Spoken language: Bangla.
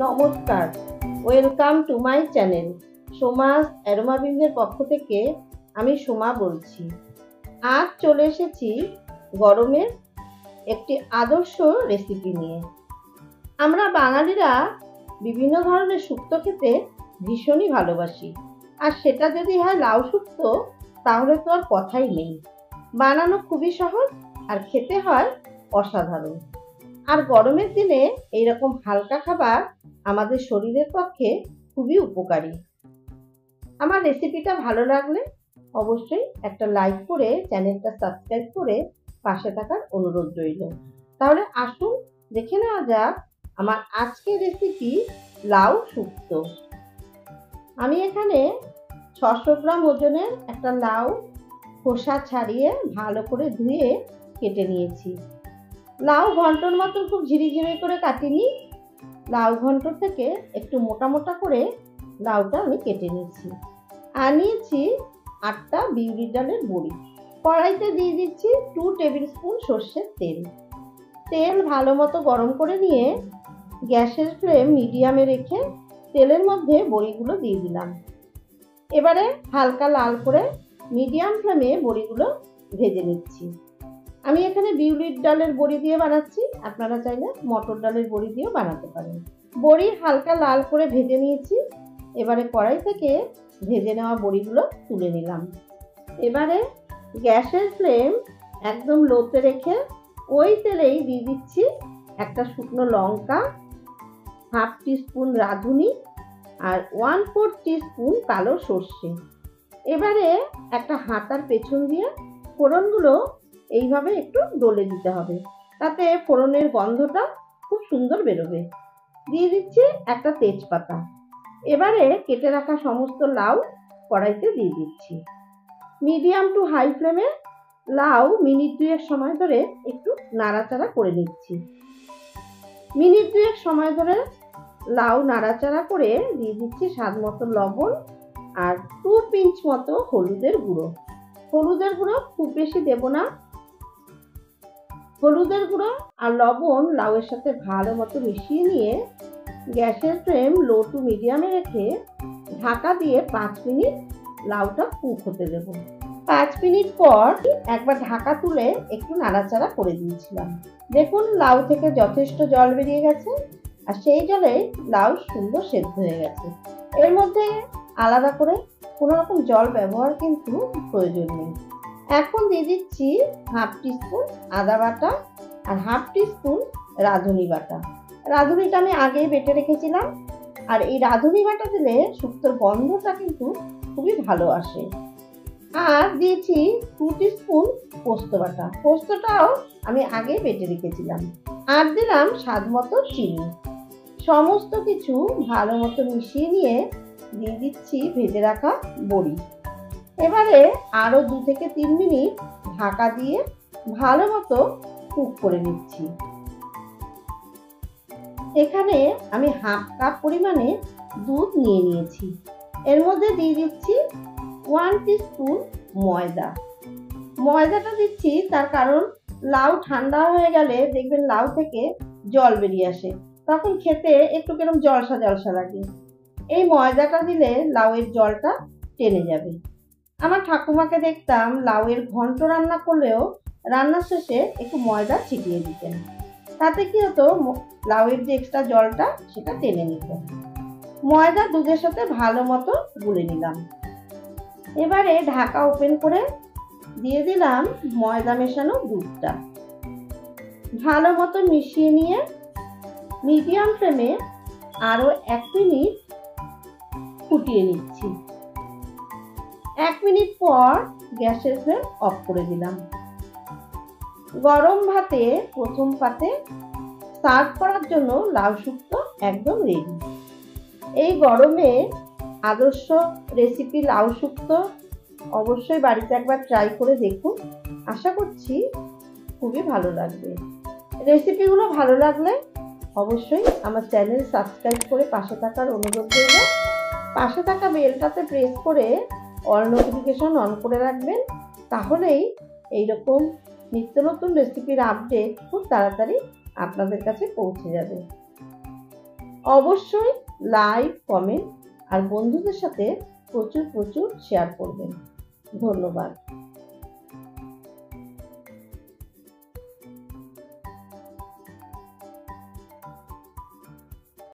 নমস্কার, ওয়েলকাম টু মাই চ্যানেল। সোমাস অ্যারোমাবিন্দের পক্ষ থেকে আমি সোমা বলছি। আজ চলে এসেছি গরমের একটি আদর্শ রেসিপি নিয়ে। আমরা বাঙালিরা বিভিন্ন ধরনের শুক্তো খেতে ভীষণই ভালোবাসি, আর সেটা যদি হয় লাউ শুক্তো, তাহলে তো আর কথাই নেই। বানানো খুবই সহজ আর খেতে হয় অসাধারণ। আর গরমের দিনে এইরকম হালকা খাবার আমাদের শরীরের পক্ষে খুবই উপকারী। আমার রেসিপিটা ভালো লাগলে অবশ্যই একটা লাইক করে চ্যানেলটা সাবস্ক্রাইব করে পাশে থাকার অনুরোধ রইল। তাহলে আসুন দেখে নেওয়া যাক আমার আজকের রেসিপি লাউ শুক্তো। আমি এখানে 600 গ্রাম ওজনের একটা লাউ খোসা ছাড়িয়ে ভালো করে ধুয়ে কেটে নিয়েছি। লাউ ঘন্টর মতো খুব ঝিরিঝিরি করে কাটিনি, লাউ ঘন্ট থেকে একটু মোটা মোটা করে লাউটা আমি কেটে নিয়েছি। আর নিয়েছি 8টা বিউলির ডালের বড়ি। কড়াইতে দিয়ে দিচ্ছি 2 টেবিল স্পুন সর্ষের তেল। তেল ভালো মতো গরম করে নিয়ে গ্যাসের ফ্লেম মিডিয়ামে রেখে তেলের মধ্যে বড়িগুলো দিয়ে দিলাম। এবারে হালকা লাল করে মিডিয়াম ফ্লেমে বড়িগুলো ভেজে নিচ্ছি। আমি এখানে বিউলির ডালের বড়ি দিয়ে বানাচ্ছি, আপনারা চাইলে মটর ডালের বড়ি দিয়েও বানাতে পারেন। বড়ি হালকা লাল করে ভেজে নিয়েছি। এবারে কড়াই থেকে ভেজে নেওয়া বড়িগুলো তুলে নিলাম। এবারে গ্যাসের ফ্লেম একদম লোতে রেখে ওই তেলেই দিয়ে দিচ্ছি একটা শুকনো লঙ্কা, 1/2 টিস্পুন রাঁধুনি আর 1/4 টিস্পুন কালো সর্ষে। এবারে একটা হাতার পেছন দিয়ে ফোড়নগুলো এইভাবে একটু ডলে দিতে হবে, তাতে ফোড়নের গন্ধটা খুব সুন্দর বেরোবে। দিয়ে দিচ্ছি একটা তেজপাতা। এবারে কেটে রাখা সমস্ত লাউ কড়াইতে দিয়ে দিচ্ছি। মিডিয়াম টু হাই ফ্লেমে লাউ মিনিট 2 সময় ধরে একটু নাড়াচাড়া করে নিচ্ছি। মিনিট 2 সময় ধরে লাউ নাড়াচাড়া করে দিয়ে দিচ্ছি স্বাদ মতো লবণ আর 2 পিঞ্চ মতো হলুদের গুঁড়ো। হলুদের গুঁড়ো খুব বেশি দেব না। হলুদের গুঁড়ো আর লবণ লাউয়ের সাথে ভালো মতো মিশিয়ে নিয়ে গ্যাসের ফ্লেম লো টু মিডিয়ামে রেখে ঢাকা দিয়ে 5 মিনিট লাউটা কুক হতে দেব। 5 মিনিট পর একবার ঢাকা তুলে একটু নাড়াচাড়া করে দিয়েছিলাম। দেখুন লাউ থেকে যথেষ্ট জল বেরিয়ে গেছে, আর সেই জলে লাউ সুন্দর সেদ্ধ হয়ে গেছে। এর মধ্যে আলাদা করে কোনো রকম জল ব্যবহার কিন্তু প্রয়োজন নেই। এখন দিয়ে দিচ্ছি 1/2 টিস্পুন আদা বাটা আর 1/2 টিস্পুন রাঁধুনি বাটা। রাঁধুনিটা আমি আগেই বেটে রেখেছিলাম, আর এই রাঁধুনি বাটা দিলে শুক্তোর গন্ধটা কিন্তু খুবই ভালো আসে। আর দিয়েছি 2 টিস্পুন পোস্ত বাটা। পোস্তটাও আমি আগে বেটে রেখেছিলাম। আর দিলাম স্বাদ মতো চিনি। সমস্ত কিছু ভালো মতো মিশিয়ে নিয়ে দিয়ে দিচ্ছি ভেজে রাখা বড়ি। এবারে আরো 2 থেকে 3 মিনিট ঢাকা দিয়ে ভালো মতো কুক করে নিচ্ছি। এখানে আমি 1/2 কাপ পরিমাণে দুধ নিয়ে নিয়েছি। এর মধ্যে দিয়ে দিচ্ছি 1 টিস্পুন ময়দা। ময়দাটা দিচ্ছি তার কারণ লাউ ঠান্ডা হয়ে গেলে দেখবেন লাউ থেকে জল বেরিয়ে আসে, তখন খেতে একটু কেরম জলসা জলসা লাগে। এই ময়দাটা দিলে লাউয়ের জলটা টেনে যাবে। আমার ঠাকুমাকে দেখতাম লাউয়ের ঘন্ট রান্না করলেও রান্নার শেষে একটু ময়দা ছিটিয়ে দিতেন, তাতে কি হতো লাউয়ের যে এক্সট্রা জলটা সেটা টেনে নিত। ময়দা দুধের সাথে ভালো মতো গুলে নিলাম। এবারে ঢাকা ওপেন করে দিয়ে দিলাম ময়দা মেশানো দুধটা। ভালো মতো মিশিয়ে নিয়ে মিডিয়াম ফ্লেমে আরো 1 মিনিট ফুটিয়ে নিচ্ছি। 1 মিনিট পর গ্যাসের ফ্লেম অফ করে দিলাম। গরম ভাতে প্রথম পাতে সার্ভ করার জন্য লাউ শুক্তো একদম রেডি। এই গরমে আদর্শ রেসিপি লাউ শুক্তো অবশ্যই বাড়িতে একবার ট্রাই করে দেখুন। আশা করছি খুবই ভালো লাগবে। রেসিপিগুলো ভালো লাগলে অবশ্যই আমার চ্যানেল সাবস্ক্রাইব করে পাশে থাকার অনুরোধ রইল। পাশে থাকা বেলটাতে প্রেস করে অল নোটিফিকেশন অন করে রাখবেন, তাহলেই এইরকম নিত্য নতুন রেসিপির আপডেট খুব তাড়াতাড়ি আপনাদের কাছে পৌঁছে যাবে। অবশ্যই লাইক, কমেন্ট আর বন্ধুদের সাথে প্রচুর শেয়ার করবেন। ধন্যবাদ।